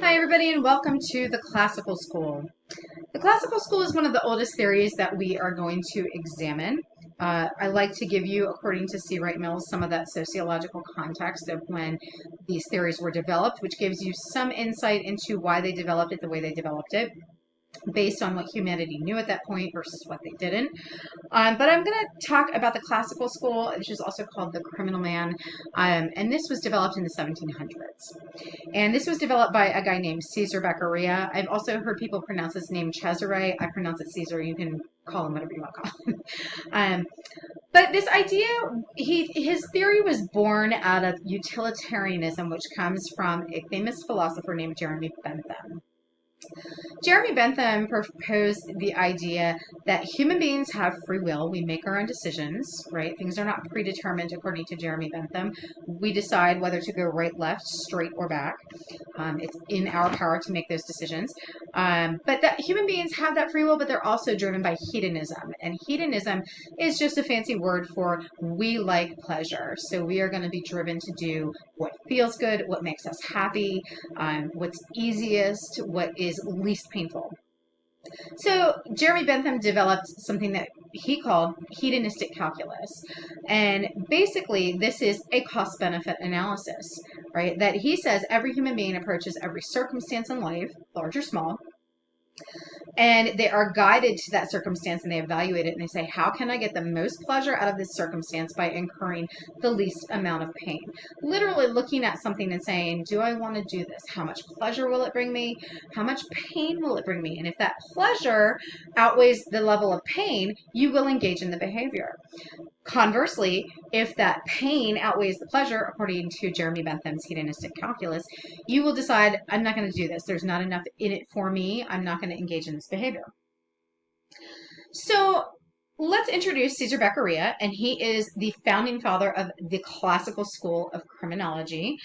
Hi, everybody, and welcome to the classical school. The classical school is one of the oldest theories that we are going to examine. I like to give you, according to C. Wright Mills, some of that sociological context of when these theories were developed, which gives you some insight into why they developed it the way they developed it, based on what humanity knew at that point versus what they didn't. But I'm going to talk about the classical school, which is also called the criminal man, and this was developed in the 1700s. And this was developed by a guy named Caesar Beccaria. I've also heard people pronounce his name Cesare. I pronounce it Caesar. You can call him whatever you want to call him. But this idea, his theory was born out of utilitarianism, which comes from a famous philosopher named Jeremy Bentham. Jeremy Bentham proposed the idea that human beings have free will. We make our own decisions, right? Things are not predetermined according to Jeremy Bentham. We decide whether to go right, left, straight, or back. It's in our power to make those decisions. But that human beings have that free will, but they're also driven by hedonism. And hedonism is just a fancy word for we like pleasure. So we are going to be driven to do what feels good, what makes us happy, what's easiest, what is least painful. So Jeremy Bentham developed something that he called hedonistic calculus. And basically, this is a cost-benefit analysis, right? That he says every human being approaches every circumstance in life, large or small, and they are guided to that circumstance and they evaluate it and they say, how can I get the most pleasure out of this circumstance by incurring the least amount of pain? Literally looking at something and saying, do I want to do this? How much pleasure will it bring me? How much pain will it bring me? And if that pleasure outweighs the level of pain, you will engage in the behavior. Conversely, if that pain outweighs the pleasure, according to Jeremy Bentham's hedonistic calculus, you will decide, I'm not going to do this. There's not enough in it for me. I'm not going to engage in this behavior. So let's introduce Caesar Beccaria, and he is the founding father of the classical school of criminology.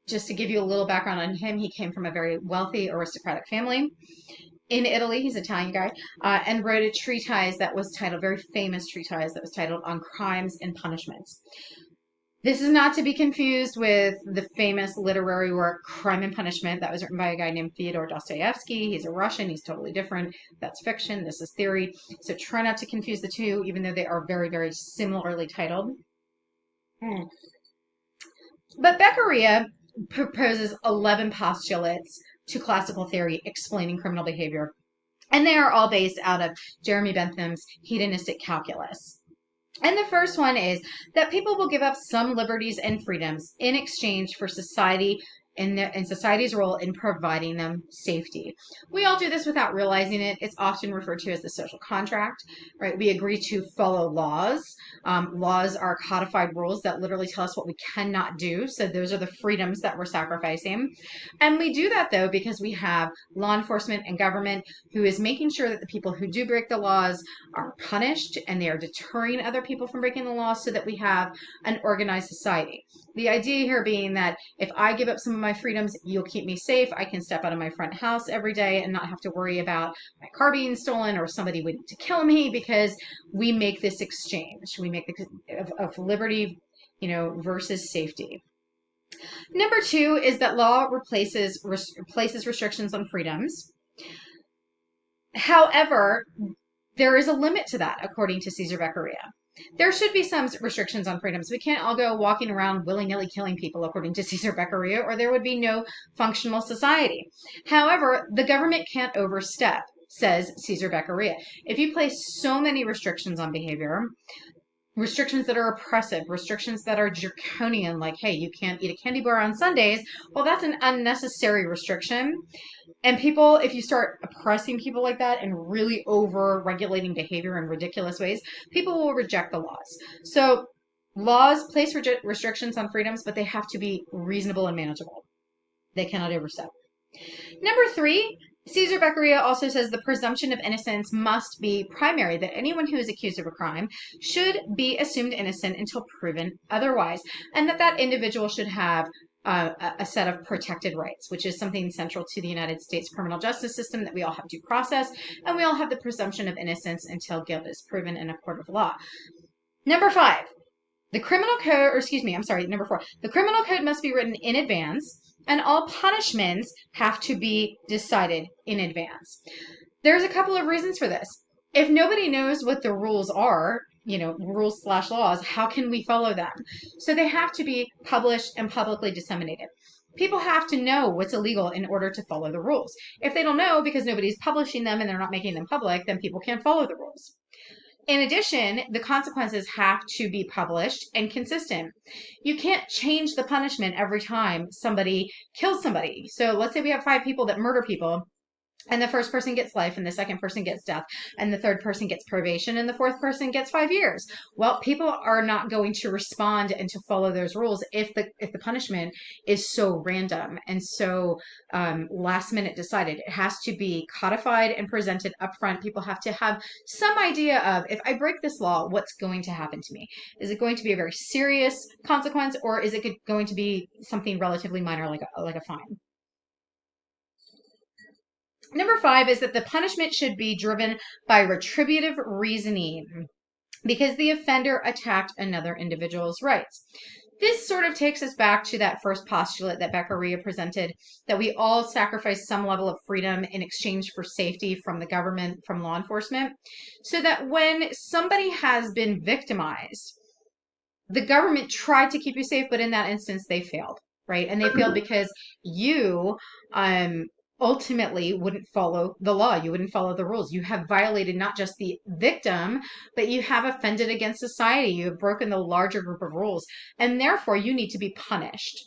Just to give you a little background on him, he came from a very wealthy aristocratic family in Italy. He's an Italian guy, and wrote a treatise that was titled, very famous treatise that was titled On Crimes and Punishments. This is not to be confused with the famous literary work Crime and Punishment that was written by a guy named Fyodor Dostoevsky. He's a Russian. He's totally different. That's fiction. This is theory. So try not to confuse the two, even though they are very, very similarly titled. But Beccaria proposes 11 postulates to classical theory explaining criminal behavior. And they are all based out of Jeremy Bentham's hedonistic calculus. And the first one is that people will give up some liberties and freedoms in exchange for society and society's role in providing them safety. We all do this without realizing it. It's often referred to as the social contract, right? We agree to follow laws. Laws are codified rules that literally tell us what we cannot do. So those are the freedoms that we're sacrificing. And we do that, though, because we have law enforcement and government who is making sure that the people who do break the laws are punished and they are deterring other people from breaking the law so that we have an organized society. The idea here being that if I give up some of my freedoms, you'll keep me safe. I can step out of my front house every day and not have to worry about my car being stolen or somebody waiting to kill me, because we make this exchange. We make the of liberty, versus safety. Number two is that law places restrictions on freedoms. However, there is a limit to that, according to Caesar Beccaria. There should be some restrictions on freedoms. We can't all go walking around willy-nilly killing people, according to Caesar Beccaria, or there would be no functional society. However, the government can't overstep, says Caesar Beccaria. If you place so many restrictions on behavior, restrictions that are oppressive, restrictions that are draconian, like, hey, you can't eat a candy bar on Sundays, well, that's an unnecessary restriction. And people, if you start oppressing people like that and really over-regulating behavior in ridiculous ways, people will reject the laws. So laws place restrictions on freedoms, but they have to be reasonable and manageable. They cannot overstep. Number three, Caesar Beccaria also says the presumption of innocence must be primary, that anyone who is accused of a crime should be assumed innocent until proven otherwise, and that individual should have a set of protected rights, which is something central to the United States criminal justice system, that we all have due process, and we all have the presumption of innocence until guilt is proven in a court of law. Number five, number four, the criminal code must be written in advance And all punishments have to be decided in advance. There's a couple of reasons for this. If nobody knows what the rules are, rules slash laws, how can we follow them? So they have to be published and publicly disseminated. People have to know what's illegal in order to follow the rules. If they don't know because nobody's publishing them and they're not making them public, then people can't follow the rules. In addition, the consequences have to be published and consistent. You can't change the punishment every time somebody kills somebody. So let's say we have 5 people that murder people, and the first person gets life, and the second person gets death, and the third person gets probation, and the fourth person gets 5 years. Well, people are not going to respond and to follow those rules if the punishment is so random and so last minute decided. It has to be codified and presented up front. People have to have some idea of, if I break this law, what's going to happen to me? Is it going to be a very serious consequence, or is it going to be something relatively minor, like a fine? Number 5 is that the punishment should be driven by retributive reasoning because the offender attacked another individual's rights. This sort of takes us back to that first postulate that Beccaria presented, that we all sacrifice some level of freedom in exchange for safety from the government, from law enforcement, so that when somebody has been victimized, the government tried to keep you safe, but in that instance, they failed, right? And they failed because you ultimately wouldn't follow the law. You wouldn't follow the rules. You have violated not just the victim, but you have offended against society. You have broken the larger group of rules, and therefore you need to be punished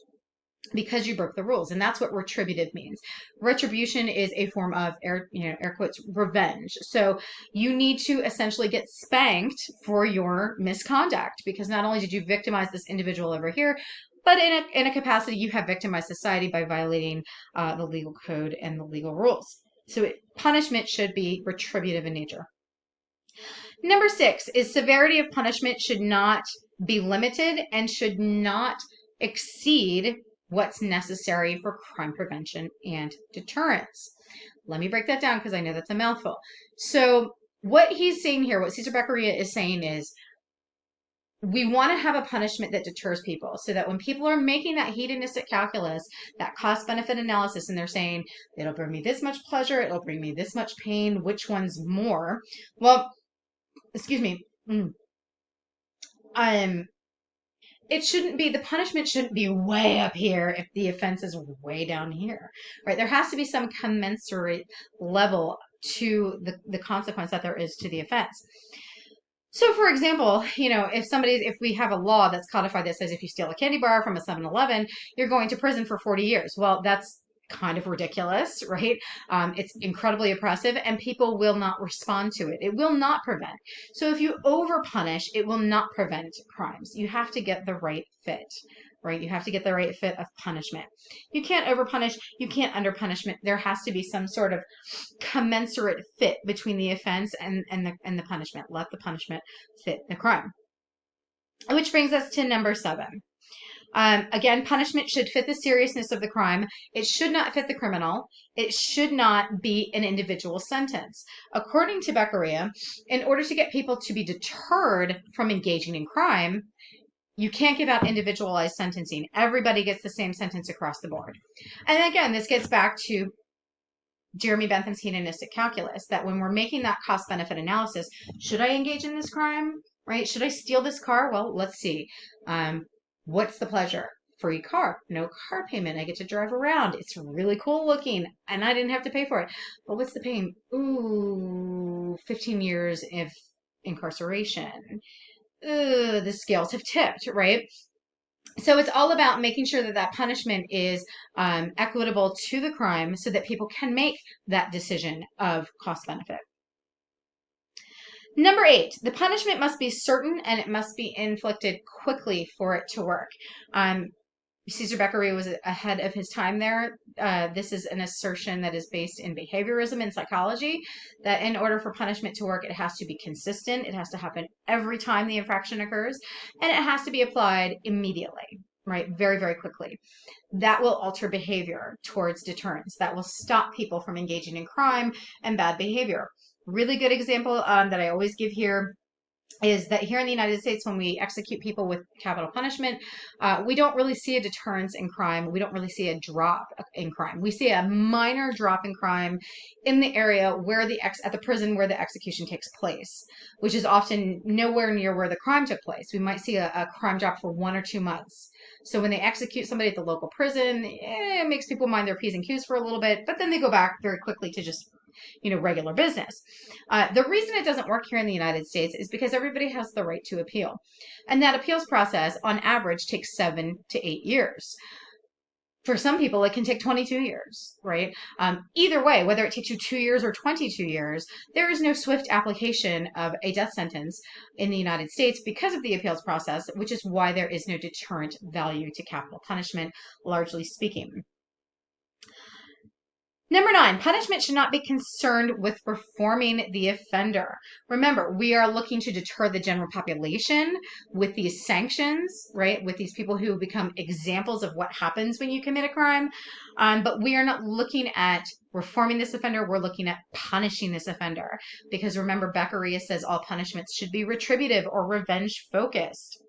because you broke the rules. And that's what retributive means. Retribution is a form of air quotes, revenge. So you need to essentially get spanked for your misconduct, because not only did you victimize this individual over here, but in a capacity, you have victimized society by violating the legal code and the legal rules. So punishment should be retributive in nature. Number 6 is severity of punishment should not be limited and should not exceed what's necessary for crime prevention and deterrence. Let me break that down because I know that's a mouthful. So what he's saying here, what Cesar Beccaria is saying is, we want to have a punishment that deters people, so that when people are making that hedonistic calculus, that cost benefit analysis, and they're saying, it'll bring me this much pleasure, it'll bring me this much pain, which one's more? Well, excuse me. It shouldn't be, the punishment shouldn't be way up here if the offense is way down here, right? There has to be some commensurate level to the consequence that there is to the offense. So, for example, if we have a law that's codified that says if you steal a candy bar from a 7-Eleven, you're going to prison for 40 years. Well, that's kind of ridiculous, right? It's incredibly oppressive, and people will not respond to it. It will not prevent. So if you overpunish, it will not prevent crimes. You have to get the right fit, right? You have to get the right fit of punishment. You can't overpunish. You can't underpunishment. There has to be some sort of commensurate fit between the offense and the punishment. Let the punishment fit the crime. Which brings us to number 7. Again, punishment should fit the seriousness of the crime. It should not fit the criminal. It should not be an individual sentence. According to Beccaria, in order to get people to be deterred from engaging in crime, you can't give out individualized sentencing. Everybody gets the same sentence across the board. And again, this gets back to Jeremy Bentham's hedonistic calculus, that when we're making that cost benefit analysis, should I engage in this crime, right? Should I steal this car? Well, let's see. What's the pleasure? Free car, no car payment. I get to drive around. It's really cool looking, and I didn't have to pay for it. But what's the pain? Ooh, 15 years of incarceration. The scales have tipped, right? So it's all about making sure that punishment is equitable to the crime, so that people can make that decision of cost benefit. Number 8, the punishment must be certain and it must be inflicted quickly for it to work. Cesar Beccaria was ahead of his time there. This is an assertion that is based in behaviorism and psychology, that in order for punishment to work, it has to be consistent. It has to happen every time the infraction occurs, and it has to be applied immediately, right? Very, very quickly. That will alter behavior towards deterrence. That will stop people from engaging in crime and bad behavior. Really good example that I always give here is that here in the United States, when we execute people with capital punishment, we don't really see a deterrence in crime. We don't really see a drop in crime. We see a minor drop in crime in the area where at the prison where the execution takes place, which is often nowhere near where the crime took place. We might see a crime drop for 1 or 2 months. So when they execute somebody at the local prison, it makes people mind their P's and Q's for a little bit, but then they go back very quickly to just regular business. The reason it doesn't work here in the United States is because everybody has the right to appeal. And that appeals process, on average, takes 7 to 8 years. For some people, it can take 22 years, right? Either way, whether it takes you 2 years or 22 years, there is no swift application of a death sentence in the United States because of the appeals process, which is why there is no deterrent value to capital punishment, largely speaking. Number 9, punishment should not be concerned with reforming the offender. Remember, we are looking to deter the general population with these sanctions, right? With these people who become examples of what happens when you commit a crime. But we are not looking at reforming this offender. We're looking at punishing this offender. Because remember, Beccaria says all punishments should be retributive or revenge focused.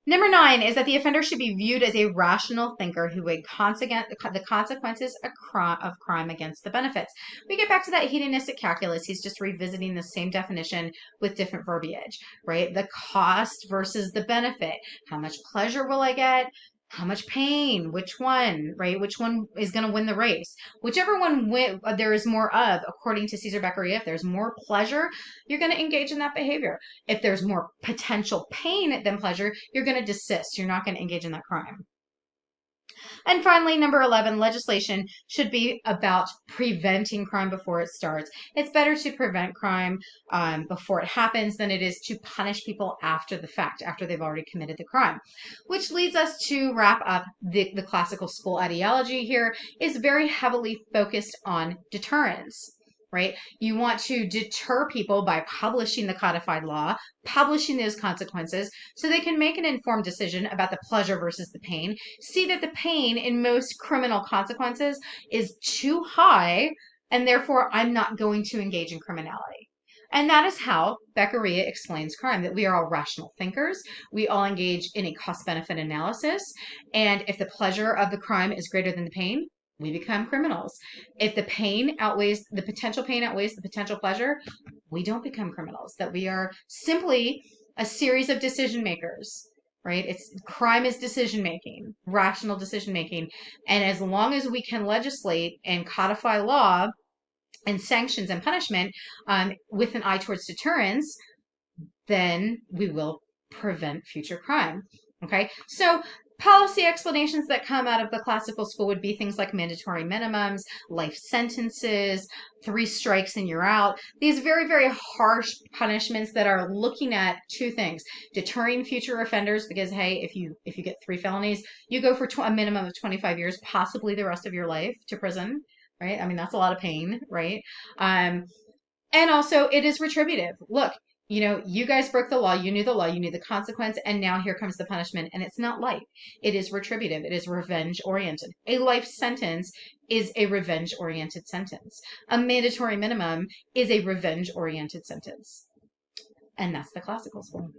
Number 9 is that the offender should be viewed as a rational thinker who would the consequences of crime against the benefits. We get back to that hedonistic calculus. He's just revisiting the same definition with different verbiage, right? The cost versus the benefit. How much pleasure will I get? How much pain? Which one, right? Which one is going to win the race? Whichever one there is more of, according to Caesar Beccaria, if there's more pleasure, you're going to engage in that behavior. If there's more potential pain than pleasure, you're going to desist. You're not going to engage in that crime. And finally, number 11, legislation should be about preventing crime before it starts. It's better to prevent crime before it happens than it is to punish people after the fact, after they've already committed the crime. Which leads us to wrap up the classical school ideology here is very heavily focused on deterrence. Right? You want to deter people by publishing the codified law, publishing those consequences, so they can make an informed decision about the pleasure versus the pain, see that the pain in most criminal consequences is too high, and therefore I'm not going to engage in criminality. And that is how Beccaria explains crime, that we are all rational thinkers. We all engage in a cost-benefit analysis. And if the pleasure of the crime is greater than the pain, we become criminals. If the potential pain outweighs the potential pleasure, we don't become criminals. That we are simply a series of decision makers, right? Crime is decision making, rational decision making. And as long as we can legislate and codify law and sanctions and punishment with an eye towards deterrence, then we will prevent future crime. Okay, so policy explanations that come out of the classical school would be things like mandatory minimums, life sentences, 3 strikes and you're out. These very, very harsh punishments that are looking at 2 things: deterring future offenders, because hey, if you get 3 felonies, you go for a minimum of 25 years, possibly the rest of your life, to prison, right? I mean, that's a lot of pain, right? And also, it is retributive. Look, you guys broke the law, you knew the consequence, and now here comes the punishment. And it's not light. It is retributive. It is revenge oriented. A life sentence is a revenge oriented sentence. A mandatory minimum is a revenge oriented sentence. And that's the classical school.